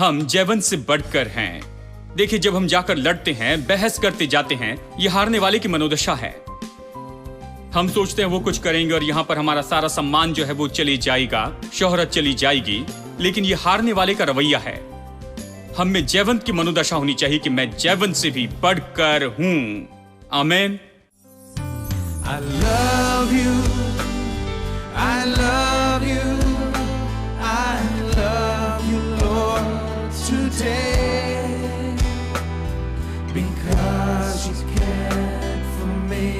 हम जयवंत से बढ़कर हैं। देखिए, जब हम जाकर लड़ते हैं, बहस करते जाते हैं, यह हारने वाले की मनोदशा है। हम सोचते हैं वो कुछ करेंगे और यहाँ पर हमारा सारा सम्मान जो है वो चले जाएगा, शोहरत चली जाएगी, लेकिन ये हारने वाले का रवैया है। हम में जयवंत की मनोदशा होनी चाहिए कि मैं जयवंत से भी बढ़कर हूं। आमीन। I love you, I love you, I love you, Lord, today, because you cared for me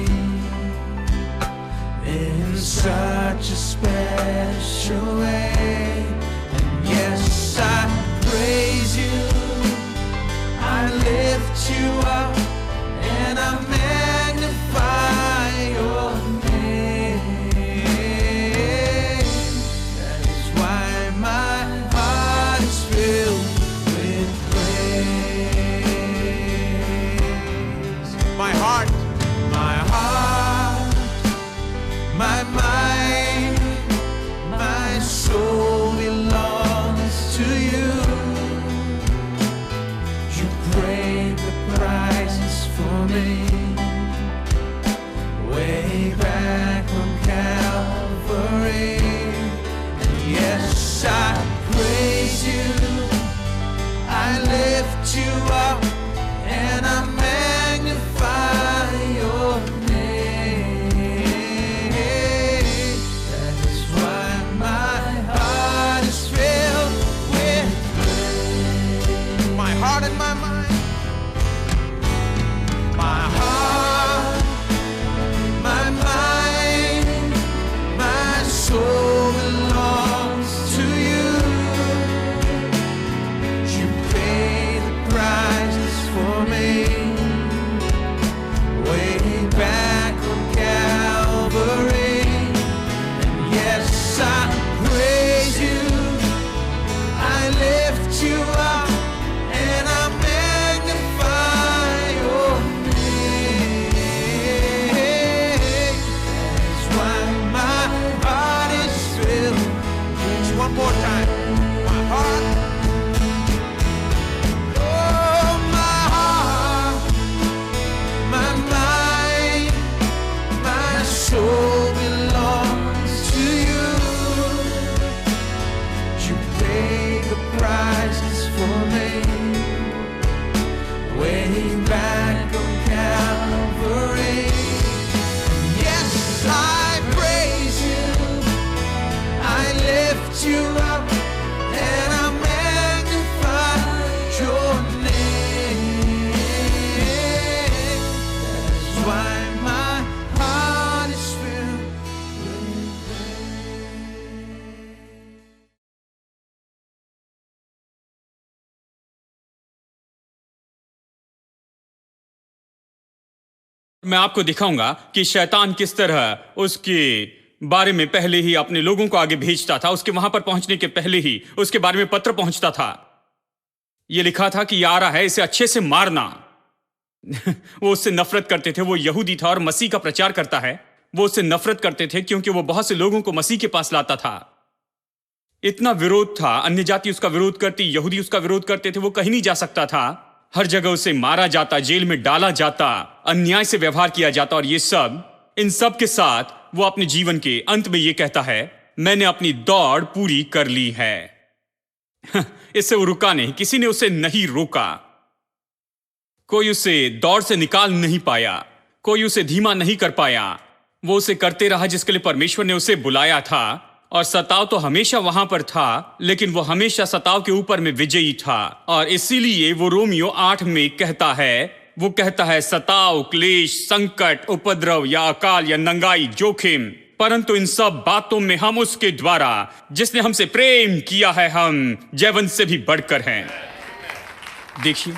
in such a special way. And yes, I praise you, I lift you up, and I magnify your name. That is why my heart is filled with praise. My heart, my mind, my soul belongs to you. You paid the prices for me way back on Calvary. And yes, I praise you, I lift you up, and I magnify your name. That is why my heart is filled with praise. My heart and my mind, my heart, my mind, my soul belongs to you. You paid the prices for me way back on Calvary. And yes, I praise you, I lift you up, and I magnify your name. That's why my heart is filled. Just one more time. My heart. Oh, my heart, my mind, my soul belongs to you. You paid the prices for me way back on Calvary. Yes, I praise you, I lift you up, and I magnify your name. That's why my heart is filled with मैं आपको दिखाऊंगा कि शैतान किस तरह उसके बारे में पहले ही अपने लोगों को आगे भेजता था। उसके वहां पर पहुंचने के पहले ही उसके बारे में पत्र पहुंचता था। यह लिखा था कि ये आ रहा है, इसे अच्छे से मारना। वो उससे नफरत करते थे। वो यहूदी था और मसीह का प्रचार करता है। वो उससे नफरत करते थे क्योंकि वो बहुत से लोगों को मसीह के पास लाता था। इतना विरोध था, अन्य जाति उसका विरोध करती, यहूदी उसका विरोध करते थे। वो कहीं नहीं जा सकता था। हर जगह उसे मारा जाता, जेल में डाला जाता, अन्याय से व्यवहार किया जाता। और ये सब, इन सब के साथ वो अपने जीवन के अंत में ये कहता है, मैंने अपनी दौड़ पूरी कर ली है। इससे वो रुका नहीं, किसी ने उसे नहीं रोका। कोई उसे दौड़ से निकाल नहीं पाया, कोई उसे धीमा नहीं कर पाया। वो उसे करते रहा जिसके लिए परमेश्वर ने उसे बुलाया था। और सताव तो हमेशा वहां पर था, लेकिन वो हमेशा सताव के ऊपर में विजयी था। और इसीलिए वो रोमियो 8 में कहता है, सताव, क्लेश, संकट, उपद्रव या अकाल या नंगाई, जोखिम, परंतु इन सब बातों में हम उसके द्वारा जिसने हमसे प्रेम किया है, हम जयवंत से भी बढ़कर हैं। देखिए,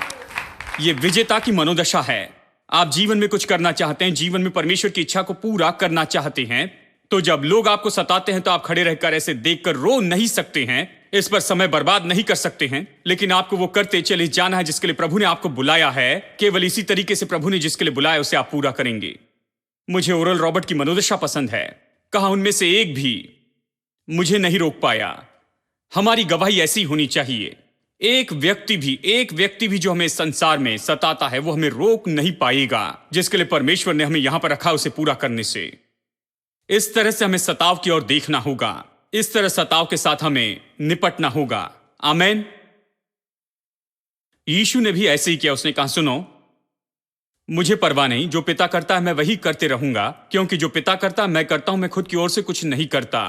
ये विजेता की मनोदशा है। आप जीवन में कुछ करना चाहते हैं, जीवन में परमेश्वर की इच्छा को पूरा करना चाहते हैं, तो जब लोग आपको सताते हैं तो आप खड़े रहकर ऐसे देखकर रो नहीं सकते हैं, इस पर समय बर्बाद नहीं कर सकते हैं, लेकिन आपको वो करते चले जाना है जिसके लिए प्रभु ने आपको बुलाया है। केवल इसी तरीके से प्रभु ने जिसके लिए बुलाया उसे आप पूरा करेंगे। मुझे ओरल रॉबर्ट की मनोदशा पसंद है। कहा उनमें से एक भी मुझे नहीं रोक पाया। हमारी गवाही ऐसी होनी चाहिए। एक व्यक्ति भी जो हमें संसार में सताता है वो हमें रोक नहीं पाएगा, जिसके लिए परमेश्वर ने हमें यहां पर रखा उसे पूरा करने से। इस तरह से हमें सताव की ओर देखना होगा, इस तरह सताव के साथ हमें निपटना होगा। आमीन। यीशु ने भी ऐसे ही किया। उसने कहा, सुनो, मुझे परवाह नहीं, जो पिता करता है मैं वही करते रहूंगा, क्योंकि जो पिता करता है मैं करता हूं, मैं खुद की ओर से कुछ नहीं करता।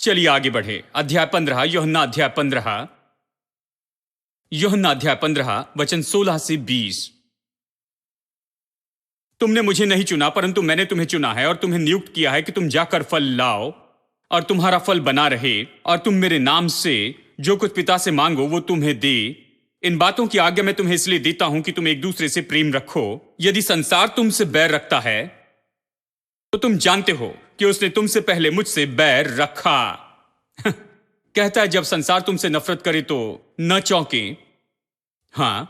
चलिए आगे बढ़े। अध्याय 15, यूहन्ना अध्याय 15 वचन 16 से 20। तुमने मुझे नहीं चुना, परंतु मैंने तुम्हें चुना है और तुम्हें नियुक्त किया है कि तुम जाकर फल लाओ और तुम्हारा फल बना रहे, और तुम मेरे नाम से जो कुछ पिता से मांगो वो तुम्हें दे। इन बातों की आज्ञा मैं तुम्हें इसलिए देता हूं कि तुम एक दूसरे से प्रेम रखो। यदि संसार तुमसे बैर रखता है तो तुम जानते हो कि उसने तुमसे पहले मुझसे बैर रखा। कहता है, जब संसार तुमसे नफरत करे तो न चौंके। हां,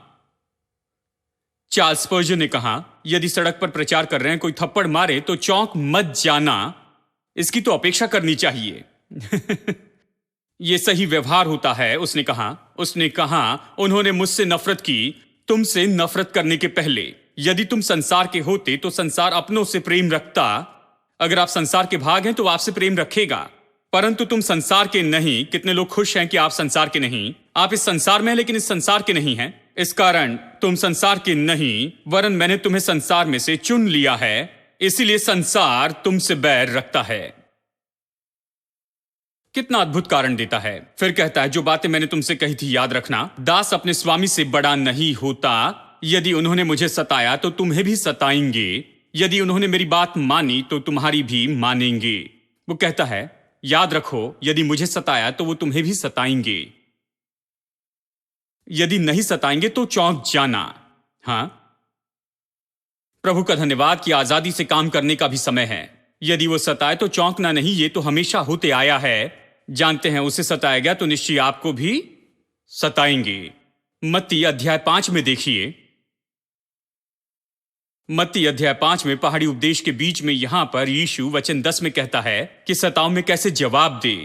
चार्ल्स स्पर्जन ने कहा, यदि सड़क पर प्रचार कर रहे हैं कोई थप्पड़ मारे तो चौंक मत जाना, इसकी तो अपेक्षा करनी चाहिए। यह सही व्यवहार होता है। उसने कहा उन्होंने मुझसे नफरत की तुमसे नफरत करने के पहले। यदि तुम संसार के होते तो संसार अपनों से प्रेम रखता। अगर आप संसार के भाग हैं तो आपसे प्रेम रखेगा, परंतु तुम संसार के नहीं। कितने लोग खुश हैं कि आप संसार के नहीं। आप इस संसार में हैं लेकिन इस संसार के नहीं हैं। इस कारण तुम संसार के नहीं, वरन मैंने तुम्हें संसार में से चुन लिया है, इसीलिए संसार तुमसे बैर रखता है। कितना अद्भुत कारण देता है। फिर कहता है, जो बातें मैंने तुमसे कही थी याद रखना। दास अपने स्वामी से बड़ा नहीं होता। यदि उन्होंने मुझे सताया तो तुम्हें भी सताएंगे, यदि उन्होंने मेरी बात मानी तो तुम्हारी भी मानेंगे। वो कहता है, याद रखो, यदि मुझे सताया तो वो तुम्हें भी सताएंगे, यदि नहीं सताएंगे तो चौंक जाना। हां, प्रभु का धन्यवाद कि आजादी से काम करने का भी समय है। यदि वो सताए तो चौंकना नहीं, ये तो हमेशा होते आया है। जानते हैं उसे सताया गया तो निश्चय आपको भी सताएंगे। मत्ती अध्याय 5 में देखिए। मत्ती अध्याय 5 में पहाड़ी उपदेश के बीच में यहां पर यीशु वचन 10 में कहता है कि सताव में कैसे जवाब दे।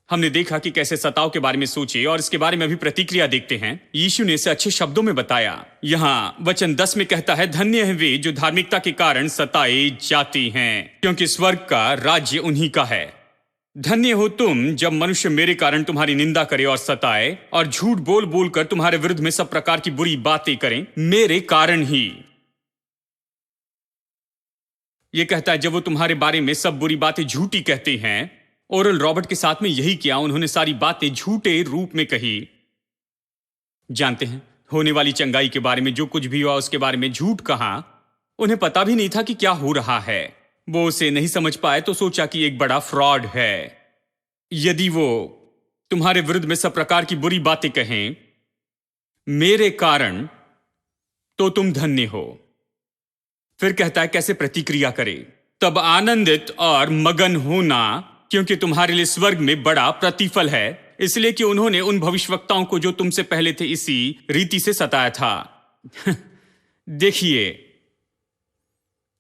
हमने देखा कि कैसे सताव के बारे में सोचे और इसके बारे में भी प्रतिक्रिया देखते हैं। यीशु ने इसे अच्छे शब्दों में बताया। यहां वचन 10 में कहता है, धन्य है वे जो धार्मिकता के कारण सताए जाते हैं, क्योंकि स्वर्ग का राज्य उन्हीं का है। धन्य हो तुम जब मनुष्य मेरे कारण तुम्हारी निंदा करे और सताए और झूठ बोल बोल कर तुम्हारे विरुद्ध में सब प्रकार की बुरी बातें करें मेरे कारण ही। यह कहता है, जब वो तुम्हारे बारे में सब बुरी बातें झूठी कहते हैं। ओरल रॉबर्ट के साथ में यही किया, उन्होंने सारी बातें झूठे रूप में कही। जानते हैं, होने वाली चंगाई के बारे में जो कुछ भी हुआ उसके बारे में झूठ कहा। उन्हें पता भी नहीं था कि क्या हो रहा है। वो उसे नहीं समझ पाए तो सोचा कि एक बड़ा फ्रॉड है। यदि वो तुम्हारे विरुद्ध में सब प्रकार की बुरी बातें कहें मेरे कारण तो तुम धन्य हो। फिर कहता है कैसे प्रतिक्रिया करे। तब आनंदित और मगन होना, क्योंकि तुम्हारे लिए स्वर्ग में बड़ा प्रतिफल है, इसलिए कि उन्होंने उन भविष्यवक्ताओं को जो तुमसे पहले थे इसी रीति से सताया था। देखिए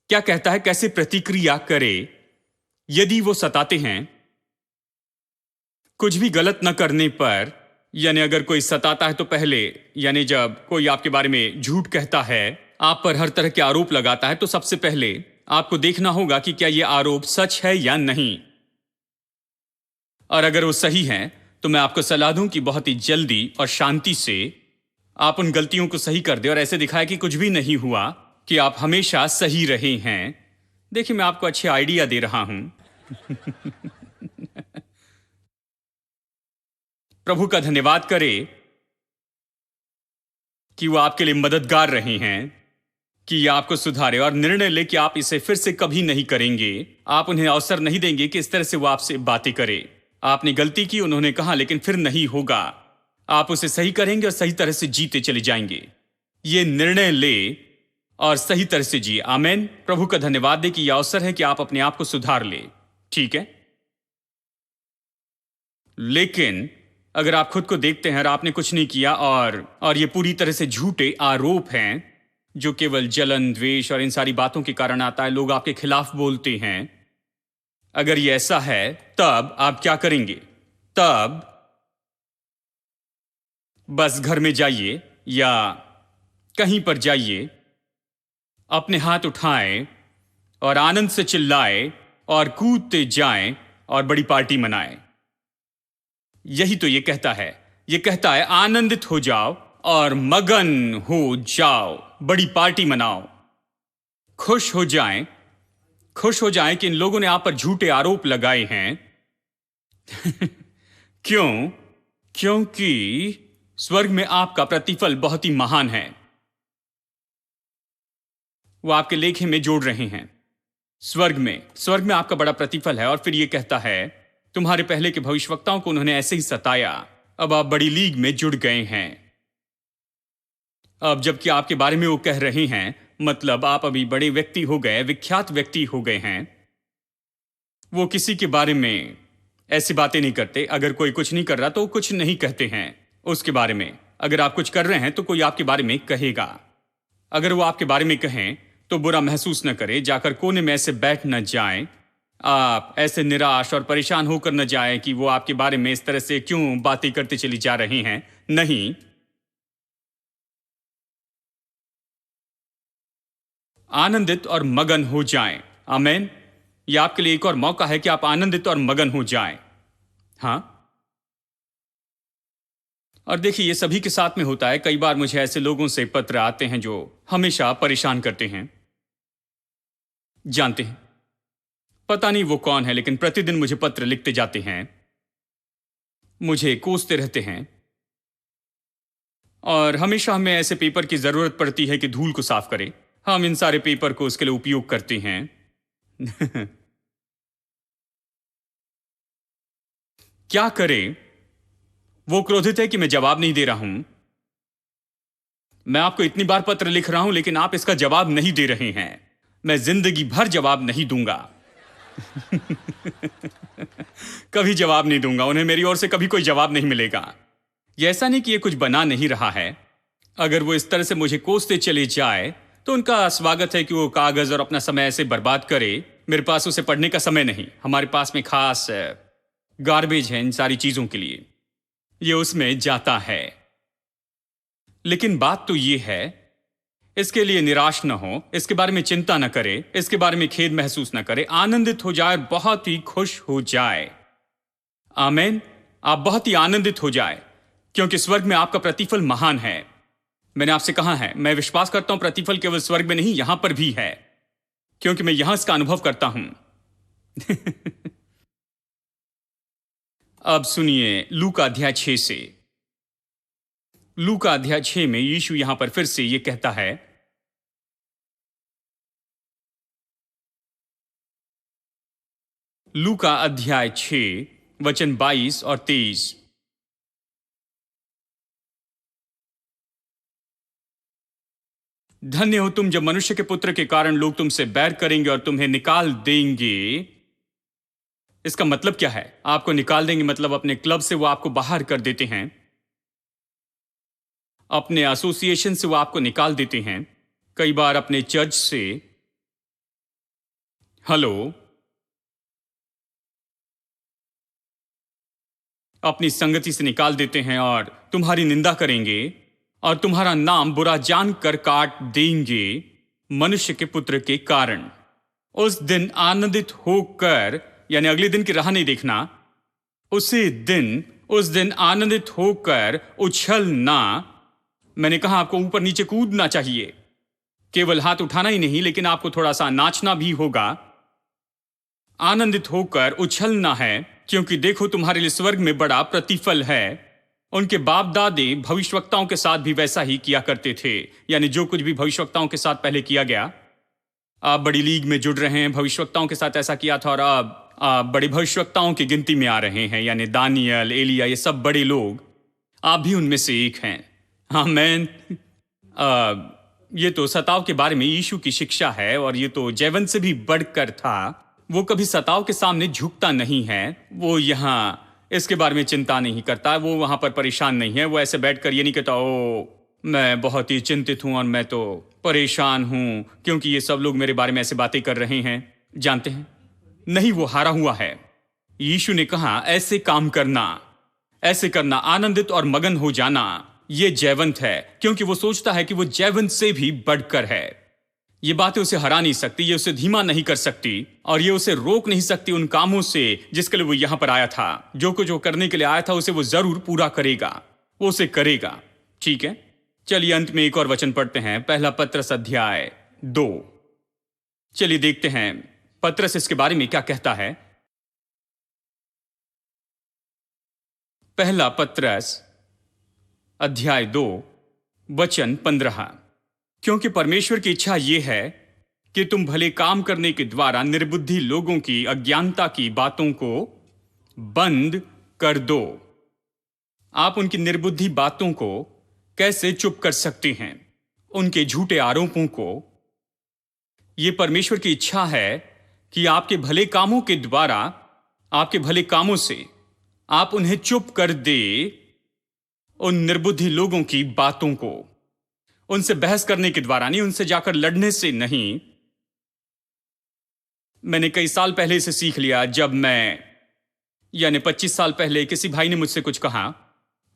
क्या कहता है, कैसे प्रतिक्रिया करे। यदि वो सताते हैं कुछ भी गलत न करने पर, यानी अगर कोई सताता है तो पहले, यानी जब कोई आपके बारे में झूठ कहता है, आप पर हर तरह के आरोप लगाता है, तो सबसे पहले आपको देखना होगा कि क्या यह आरोप सच है या नहीं। और अगर वो सही है तो मैं आपको सलाह दूं कि बहुत ही जल्दी और शांति से आप उन गलतियों को सही कर दे और ऐसे दिखाए कि कुछ भी नहीं हुआ, कि आप हमेशा सही रहे हैं। देखिए, मैं आपको अच्छे आइडिया दे रहा हूं। प्रभु का धन्यवाद करे कि वो आपके लिए मददगार रहे हैं, कि ये आपको सुधारे और निर्णय ले कि आप इसे फिर से कभी नहीं करेंगे। आप उन्हें अवसर नहीं देंगे कि इस तरह से वो आपसे बातें करे। आपने गलती की, उन्होंने कहा, लेकिन फिर नहीं होगा। आप उसे सही करेंगे और सही तरह से जीते चले जाएंगे। ये निर्णय ले और सही तरह से जिए। आमेन। प्रभु का धन्यवाद दे कि यह अवसर है कि आप अपने आप को सुधार ले। ठीक है, लेकिन अगर आप खुद को देखते हैं और आपने कुछ नहीं किया और ये पूरी तरह से झूठे आरोप हैं जो केवल जलन, द्वेष और इन सारी बातों के कारण आता है, लोग आपके खिलाफ बोलते हैं, अगर ये ऐसा है तब आप क्या करेंगे? तब बस घर में जाइए या कहीं पर जाइए, अपने हाथ उठाएं और आनंद से चिल्लाएं और कूदते जाएं और बड़ी पार्टी मनाएं। यही तो ये कहता है। ये कहता है आनंदित हो जाओ और मगन हो जाओ, बड़ी पार्टी मनाओ, खुश हो जाएं कि इन लोगों ने आप पर झूठे आरोप लगाए हैं। क्यों? क्योंकि स्वर्ग में आपका प्रतिफल बहुत ही महान है। वो आपके लेखे में जोड़ रहे हैं। स्वर्ग में आपका बड़ा प्रतिफल है। और फिर ये कहता है तुम्हारे पहले के भविष्यवक्ताओं को उन्होंने ऐसे ही सताया, अब आप बड़ी लीग में जुड़ गए हैं। अब जबकि आपके बारे में वो कह रहे हैं, मतलब आप अभी बड़े व्यक्ति हो गए, विख्यात व्यक्ति हो गए हैं। वो किसी के बारे में ऐसी बातें नहीं करते। अगर कोई कुछ नहीं कर रहा तो कुछ नहीं कहते हैं उसके बारे में। अगर आप कुछ कर रहे हैं तो कोई आपके बारे में कहेगा। अगर वो आपके बारे में कहें तो बुरा महसूस न करें, जाकर कोने में ऐसे बैठ न जाएं। आप ऐसे निराश और परेशान होकर न जाएं कि वो आपके बारे में इस तरह से क्यों बातें करते चली जा रही हैं। नहीं, आनंदित और मगन हो जाएं। आमेन। यह आपके लिए एक और मौका है कि आप आनंदित और मगन हो जाएं। हां, और देखिए, ये सभी के साथ में होता है। कई बार मुझे ऐसे लोगों से पत्र आते हैं जो हमेशा परेशान करते हैं। जानते हैं, पता नहीं वो कौन है, लेकिन प्रतिदिन मुझे पत्र लिखते जाते हैं, मुझे कोसते रहते हैं। और हमेशा हमें ऐसे पेपर की जरूरत पड़ती है कि धूल को साफ करें। हम इन सारे पेपर को उसके लिए उपयोग करते हैं। क्या करें? वो क्रोधित है कि मैं जवाब नहीं दे रहा हूं। मैं आपको इतनी बार पत्र लिख रहा हूं लेकिन आप इसका जवाब नहीं दे रहे हैं। मैं जिंदगी भर जवाब नहीं दूंगा। कभी जवाब नहीं दूंगा। उन्हें मेरी ओर से कभी कोई जवाब नहीं मिलेगा। यह ऐसा नहीं कि ये कुछ बना नहीं रहा है। अगर वो इस तरह से मुझे कोसते चले जाए तो उनका स्वागत है कि वो कागज और अपना समय ऐसे बर्बाद करे। मेरे पास उसे पढ़ने का समय नहीं। हमारे पास में खास गार्बेज है इन सारी चीजों के लिए। ये उसमें जाता है। लेकिन बात तो ये है, इसके लिए निराश न हो, इसके बारे में चिंता न करे, इसके बारे में खेद महसूस न करे। आनंदित हो जाए, बहुत ही खुश हो जाए। आमीन। आप बहुत ही आनंदित हो जाए क्योंकि स्वर्ग में आपका प्रतिफल महान है। मैंने आपसे कहा है, मैं विश्वास करता हूं प्रतिफल केवल स्वर्ग में नहीं, यहां पर भी है, क्योंकि मैं यहां इसका अनुभव करता हूं। अब सुनिए लूका अध्याय 6 से। लूका अध्याय 6 में यीशु यहां पर फिर से यह कहता है, लूका अध्याय 6 वचन 22 और 23। धन्य हो तुम जब मनुष्य के पुत्र के कारण लोग तुमसे बैर करेंगे और तुम्हें निकाल देंगे। इसका मतलब क्या है? आपको निकाल देंगे मतलब अपने क्लब से वो आपको बाहर कर देते हैं, अपने एसोसिएशन से वो आपको निकाल देते हैं, कई बार अपने चर्च से, हेलो, अपनी संगति से निकाल देते हैं और तुम्हारी निंदा करेंगे और तुम्हारा नाम बुरा जानकर काट देंगे मनुष्य के पुत्र के कारण। उस दिन आनंदित होकर, यानी अगले दिन की राह नहीं देखना, उस दिन आनंदित होकर उछलना। मैंने कहा आपको ऊपर नीचे कूदना चाहिए, केवल हाथ उठाना ही नहीं, लेकिन आपको थोड़ा सा नाचना भी होगा। आनंदित होकर उछलना है क्योंकि देखो तुम्हारे लिए स्वर्ग में बड़ा प्रतिफल है। उनके बाप दादे भविष्यवक्ताओं के साथ भी वैसा ही किया करते थे, यानी जो कुछ भी भविष्यवक्ताओं के साथ पहले किया गया। आप बड़ी लीग में जुड़ रहे हैं, भविष्यवक्ताओं के साथ ऐसा किया था, और अब आप बड़े भविष्यवक्ताओं की गिनती में आ रहे हैं, यानी दानियल, एलिया, ये सब बड़े लोग। आप भी उनमें से एक हैं। आमीन। ये तो सताव के बारे में यीशु की शिक्षा है, और ये तो जैवन से भी बढ़कर था। वो कभी सताव के सामने झुकता नहीं है। वो यहाँ इसके बारे में चिंता नहीं करता, वो वहां पर परेशान नहीं है। वो ऐसे बैठकर ये नहीं कहता, ओ मैं बहुत ही चिंतित हूं और मैं तो परेशान हूं क्योंकि ये सब लोग मेरे बारे में ऐसे बातें कर रहे हैं। जानते हैं, नहीं, वो हारा हुआ है। यीशु ने कहा ऐसे काम करना, ऐसे करना, आनंदित और मगन हो जाना। ये जयवंत है, क्योंकि वो सोचता है कि वो जयवंत से भी बढ़कर है। ये बातें उसे हरा नहीं सकती, ये उसे धीमा नहीं कर सकती, और ये उसे रोक नहीं सकती उन कामों से जिसके लिए वो यहां पर आया था। जो कुछ वो करने के लिए आया था उसे वो जरूर पूरा करेगा, वो उसे करेगा। ठीक है, चलिए अंत में एक और वचन पढ़ते हैं, पहला पत्रस अध्याय 2। चलिए देखते हैं पत्रस इसके बारे में क्या कहता है। पहला पत्रस अध्याय 2 वचन 15। क्योंकि परमेश्वर की इच्छा यह है कि तुम भले काम करने के द्वारा निर्बुद्धि लोगों की अज्ञानता की बातों को बंद कर दो। आप उनकी निर्बुद्धि बातों को कैसे चुप कर सकते हैं, उनके झूठे आरोपों को। यह परमेश्वर की इच्छा है कि आपके भले कामों के द्वारा, आपके भले कामों से आप उन्हें चुप कर दे, उन निर्बुद्धि लोगों की बातों को। उनसे बहस करने के द्वारा नहीं, उनसे जाकर लड़ने से नहीं। मैंने कई साल पहले इसे सीख लिया, जब मैं यानी 25 साल पहले किसी भाई ने मुझसे कुछ कहा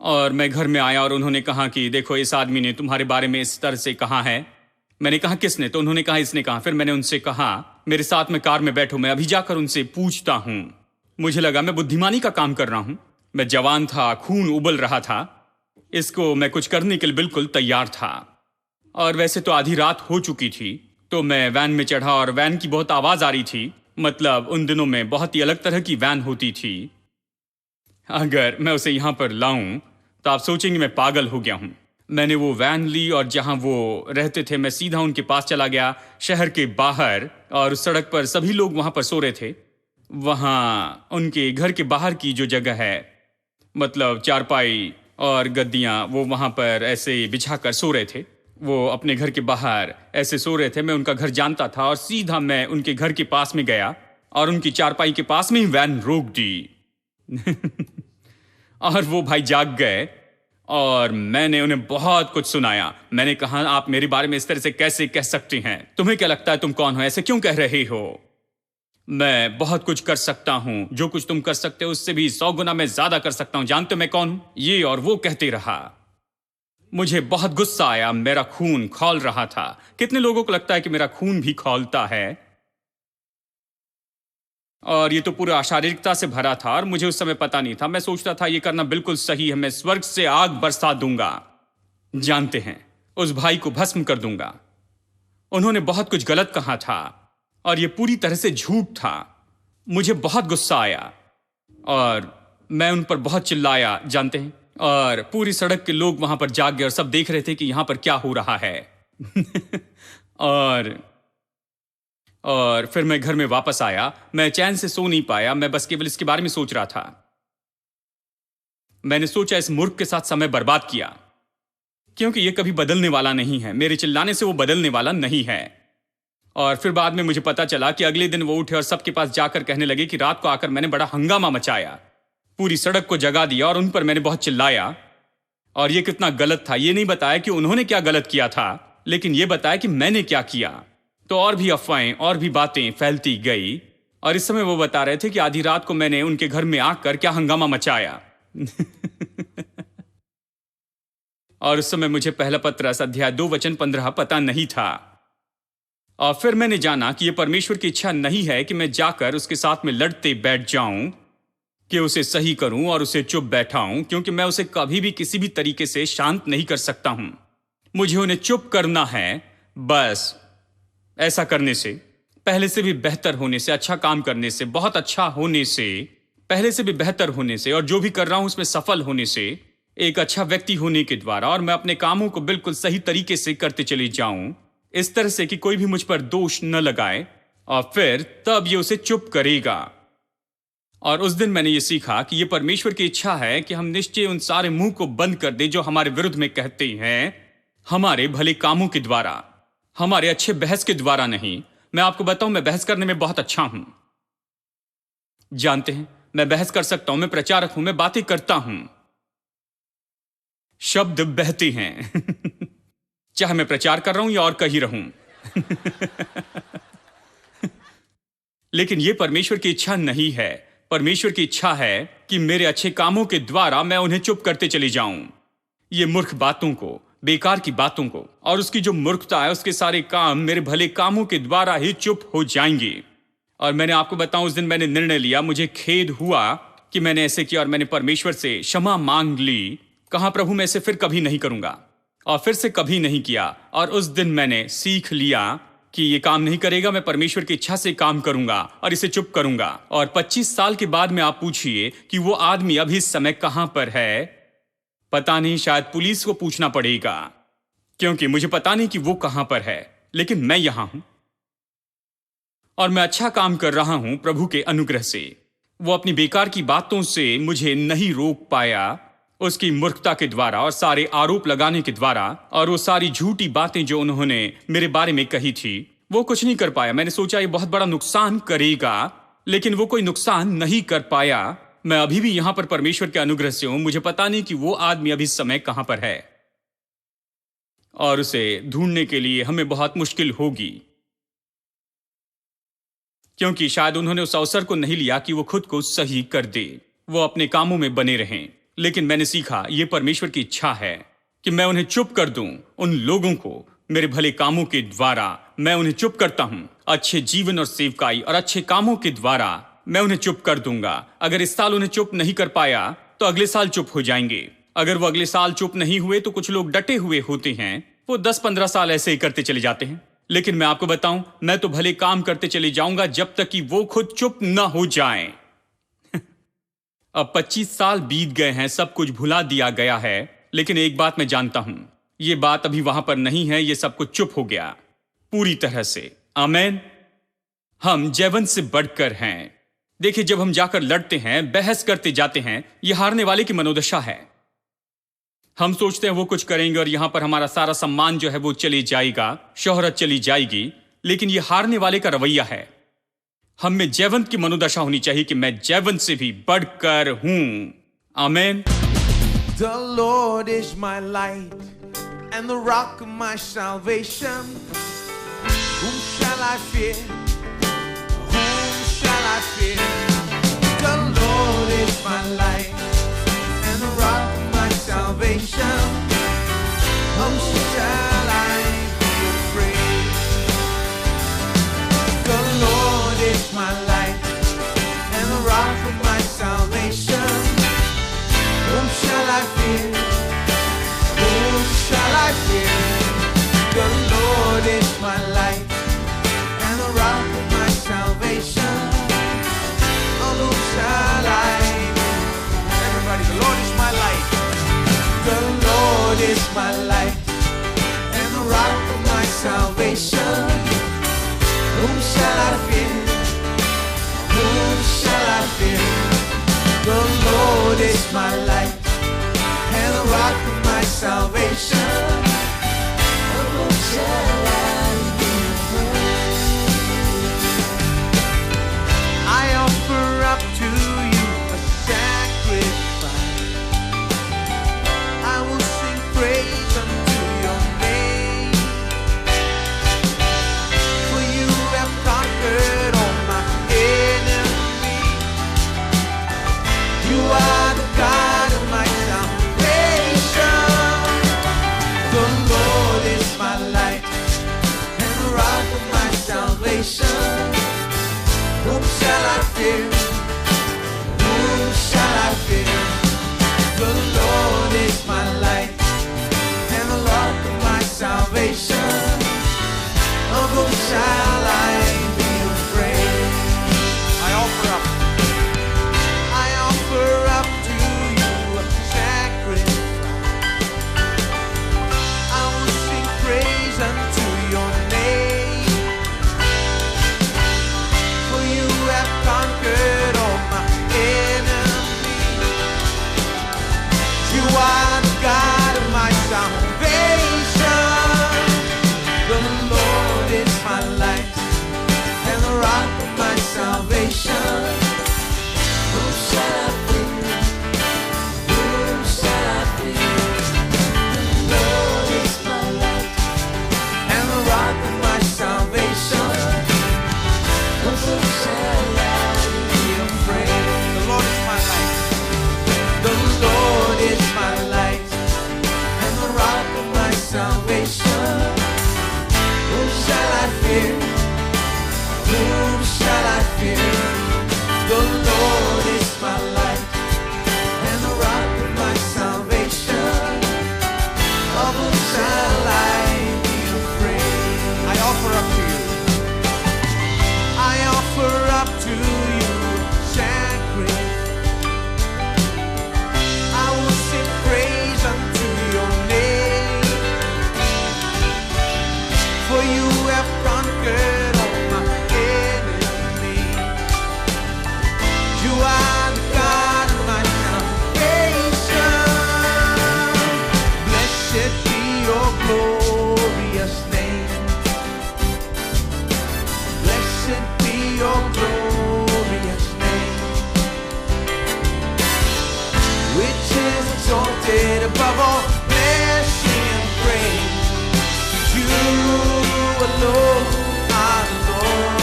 और मैं घर में आया और उन्होंने कहा कि देखो इस आदमी ने तुम्हारे बारे में इस तरह से कहा है। मैंने कहा किसने? तो उन्होंने कहा इसने कहा। फिर मैंने उनसे कहा मेरे साथ में कार में बैठो, मैं अभी जाकर उनसे पूछता हूं। मुझे लगा मैं बुद्धिमानी का काम कर रहा हूं। मैं जवान था, खून उबल रहा था, इसको मैं कुछ करने के लिए बिल्कुल तैयार था। और वैसे तो आधी रात हो चुकी थी, तो मैं वैन में चढ़ा और वैन की बहुत आवाज आ रही थी। मतलब उन दिनों में बहुत ही अलग तरह की वैन होती थी। अगर मैं उसे यहां पर लाऊं तो आप सोचेंगे मैं पागल हो गया हूं। मैंने वो वैन ली और जहां वो रहते थे मैं सीधा उनके पास चला गया, शहर के बाहर। और उस सड़क पर सभी लोग वहां पर सो रहे थे। वहां उनके घर के बाहर की जो जगह है, मतलब चारपाई और गद्दियां, वो वहां पर ऐसे बिछाकर सो रहे थे। वो अपने घर के बाहर ऐसे सो रहे थे। मैं उनका घर जानता था और सीधा मैं उनके घर के पास में गया और उनकी चारपाई के पास में ही वैन रोक दी। और वो भाई जाग गए और मैंने उन्हें बहुत कुछ सुनाया। मैंने कहा आप मेरे बारे में इस तरह से कैसे कह सकते हैं? तुम्हें क्या लगता है तुम कौन हो? ऐसे क्यों कह रहे हो? मैं बहुत कुछ कर सकता हूं, जो कुछ तुम कर सकते हो उससे भी 100 गुना मैं ज्यादा कर सकता हूं। जानते हो मैं कौन हूं? ये और वो कहते रहा। मुझे बहुत गुस्सा आया, मेरा खून खौल रहा था। कितने लोगों को लगता है कि मेरा खून भी खौलता है? और ये तो पूरा शारीरिकता से भरा था और मुझे उस समय पता नहीं था। मैं सोचता था ये करना बिल्कुल सही है, मैं स्वर्ग से आग बरसा दूंगा। जानते हैं, उस भाई को भस्म कर दूंगा। उन्होंने बहुत कुछ गलत कहा था और ये पूरी तरह से झूठ था। मुझे बहुत गुस्सा आया और मैं उन पर बहुत चिल्लाया, जानते हैं। और पूरी सड़क के लोग वहां पर जाग गए और सब देख रहे थे कि यहां पर क्या हो रहा है। और फिर मैं घर में वापस आया। मैं चैन से सो नहीं पाया, मैं बस केवल इसके बारे में सोच रहा था। मैंने सोचा इस मूर्ख के साथ समय बर्बाद किया, क्योंकि यह कभी बदलने वाला नहीं है। मेरे चिल्लाने से वो बदलने वाला नहीं है। और फिर बाद में मुझे पता चला कि अगले दिन वो उठे और सबके पास जाकर कहने लगे कि रात को आकर मैंने बड़ा हंगामा मचाया, पूरी सड़क को जगा दिया और उन पर मैंने बहुत चिल्लाया। और ये कितना गलत था। ये नहीं बताया कि उन्होंने क्या गलत किया था, लेकिन ये बताया कि मैंने क्या किया। तो और भी अफवाहें और भी बातें फैलती गई। और इस समय वो बता रहे थे कि आधी रात को मैंने उनके घर में आकर क्या हंगामा मचाया। और उस समय मुझे पहला पत्रस अध्याय 2 वचन 15 पता नहीं था। और फिर मैंने जाना कि यह परमेश्वर की इच्छा नहीं है कि मैं जाकर उसके साथ में लड़ते बैठ जाऊं, कि उसे सही करूं और उसे चुप बैठाऊं, क्योंकि मैं उसे कभी भी किसी भी तरीके से शांत नहीं कर सकता हूं। मुझे उन्हें चुप करना है। बस ऐसा करने से, पहले से भी बेहतर होने से, अच्छा काम करने से, बहुत अच्छा होने से, पहले से भी बेहतर होने से, और जो भी कर रहा हूं उसमें सफल होने से, एक अच्छा व्यक्ति होने के द्वारा, और मैं अपने कामों को बिल्कुल सही तरीके से करते चले जाऊं, इस तरह से कि कोई भी मुझ पर दोष न लगाए, और फिर तब ये उसे चुप करेगा। और उस दिन मैंने ये सीखा कि ये परमेश्वर की इच्छा है कि हम निश्चय उन सारे मुंह को बंद कर दे जो हमारे विरुद्ध में कहते हैं, हमारे भले कामों के द्वारा, हमारे अच्छे बहस के द्वारा नहीं। मैं आपको बताऊं, मैं बहस करने में बहुत अच्छा हूं। जानते हैं, मैं बहस कर सकता हूं, मैं प्रचारक हूं, मैं बातें करता हूं, शब्द बहते हैं। चाहे मैं प्रचार कर रहा हूं या और कहीं रहूं। लेकिन यह परमेश्वर की इच्छा नहीं है। परमेश्वर की इच्छा है कि मेरे अच्छे कामों के द्वारा मैं उन्हें चुप करते चले जाऊं। ये मूर्ख बातों को, बेकार की बातों को, और उसकी जो मूर्खता है उसके सारे काम मेरे भले कामों के द्वारा ही चुप हो जाएंगे। और मैंने आपको बताऊं, उस दिन मैंने निर्णय लिया, मुझे खेद हुआ कि मैंने ऐसे किया और मैंने परमेश्वर से क्षमा मांग ली। कहा प्रभु मैं इसे फिर कभी नहीं करूंगा, और फिर से कभी नहीं किया। और उस दिन मैंने सीख लिया कि ये काम नहीं करेगा, मैं परमेश्वर की इच्छा से काम करूंगा और इसे चुप करूंगा। और 25 साल के बाद में आप पूछिए कि वो आदमी अभी इस समय कहां पर है। पता नहीं, शायद पुलिस को पूछना पड़ेगा, क्योंकि मुझे पता नहीं कि वो कहां पर है, लेकिन मैं यहां हूं और मैं अच्छा काम कर रहा हूं प्रभु के अनुग्रह से। वो अपनी बेकार की बातों से मुझे नहीं रोक पाया, उसकी मूर्खता के द्वारा और सारे आरोप लगाने के द्वारा, और वो सारी झूठी बातें जो उन्होंने मेरे बारे में कही थी, वो कुछ नहीं कर पाया। मैंने सोचा ये बहुत बड़ा नुकसान करेगा, लेकिन वो कोई नुकसान नहीं कर पाया। मैं अभी भी यहां पर परमेश्वर के अनुग्रह से हूं। मुझे पता नहीं कि वो आदमी अभी समय कहां पर है, और उसे ढूंढने के लिए हमें बहुत मुश्किल होगी, क्योंकि शायद उन्होंने उस अवसर को नहीं लिया कि वो खुद को सही कर दे, वो अपने कामों में बने रहें। लेकिन मैंने सीखा, ये परमेश्वर की इच्छा है कि मैं उन्हें चुप कर दूं। उन लोगों को मेरे भले कामों के द्वारा मैं उन्हें चुप करता हूं। अच्छे जीवन और सेवकाई और अच्छे कामों के द्वारा मैं उन्हें चुप कर दूंगा। अगर इस साल उन्हें चुप नहीं कर पाया तो अगले साल चुप हो जाएंगे। अगर वो अगले साल चुप नहीं हुए तो कुछ लोग डटे हुए होते हैं, वो 10-15 साल ऐसे ही करते चले जाते हैं। लेकिन मैं आपको बताऊं, मैं तो भले काम करते चले जाऊंगा जब तक कि वो खुद चुप ना हो जाएं। अब 25 साल बीत गए हैं, सब कुछ भुला दिया गया है, लेकिन एक बात मैं जानता हूं, ये बात अभी वहां पर नहीं है। ये सब कुछ चुप हो गया पूरी तरह से। आमेन। हम जयवंत से बढ़कर हैं। देखिए, जब हम जाकर लड़ते हैं, बहस करते जाते हैं, यह हारने वाले की मनोदशा है। हम सोचते हैं वो कुछ करेंगे और यहां पर हमारा सारा सम्मान जो है वो चली जाएगा, शोहरत चली जाएगी, लेकिन यह हारने वाले का रवैया है। हम में जयवंत की मनोदशा होनी चाहिए कि मैं जयवंत से भी बढ़कर हूं। आमेन। The Lord is my light and the rock of my salvation. Whom shall I fear? Whom shall I fear? The Lord is my light and the rock of my salvation. Whom shall I be afraid? The Lord is my light and the rock of my salvation. Whom shall I fear? Whom shall I fear? The Lord is my light and the rock of my salvation. Oh, whom shall I fear? Everybody, the Lord is my light. The Lord is my light and the rock of my salvation. Whom shall I fear? Whom shall I fear? The Lord is my light and the rock of my salvation. Of whom shall I be afraid? I offer up to you a sacrifice. I will sing praise unto your name. For you have conquered all my enemies. You are the God of my salvation. shall I be afraid? I offer up to you. I offer up to you sacrifice. I will sing praise unto your name. For you have conquered all my enemies. You are the God of my salvation. Blessed be your glorious name. Blessed be your glorious name, which is exalted above all blessing and praise. You alone are the Lord.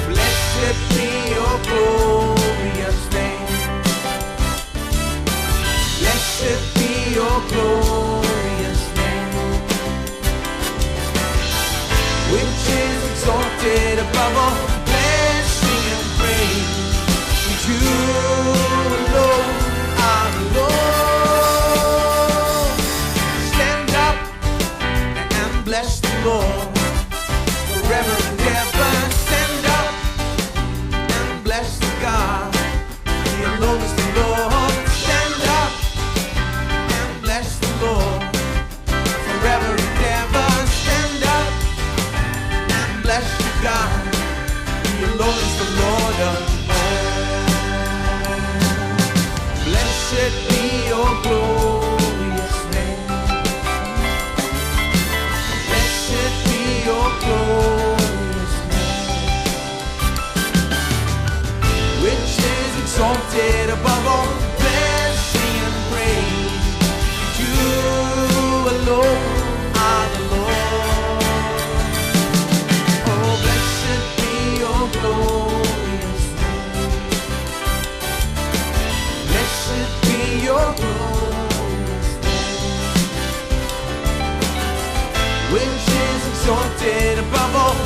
Blessed be your glorious name. Blessed be your glorious name, which is exalted above all blessing and praise. You alone are the Lord. Stand up and bless the Lord forever and ever. Stand up and bless the God. He alone is the Lord. Stand up and bless the Lord forever and ever. Stand up and bless the God. He alone is the Lord of all. Blessed be your glorious name. Blessed be your glorious name, which is exalted above all blessing and praise. You alone are the Lord. Oh, blessed be your glorious name. Blessed be your glorious name, which is exalted above all